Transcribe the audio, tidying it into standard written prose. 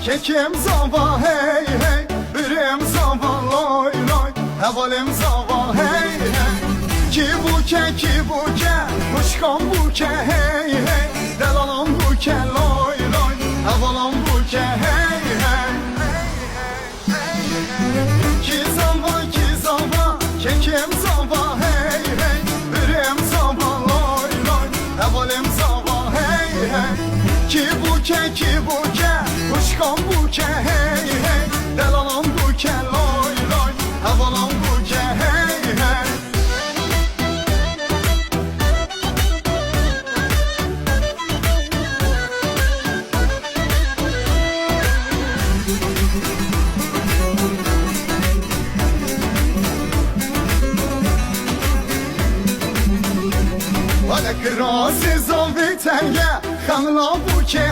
kekim zava hey hey, birim zava loy loy, havalim zava hey hey. Ki buke, kuşkan buke hey hey, delalam buke loy loy, havalam buke hey hey. Ki zava, kekim zava hey hey, birim zava loy loy, havalim zava hey hey. Ki buke, kuşkan buke hey hey, delalam buke loy loy, havalam buke hey hey. Hadi krasi zavitenge, kanla buke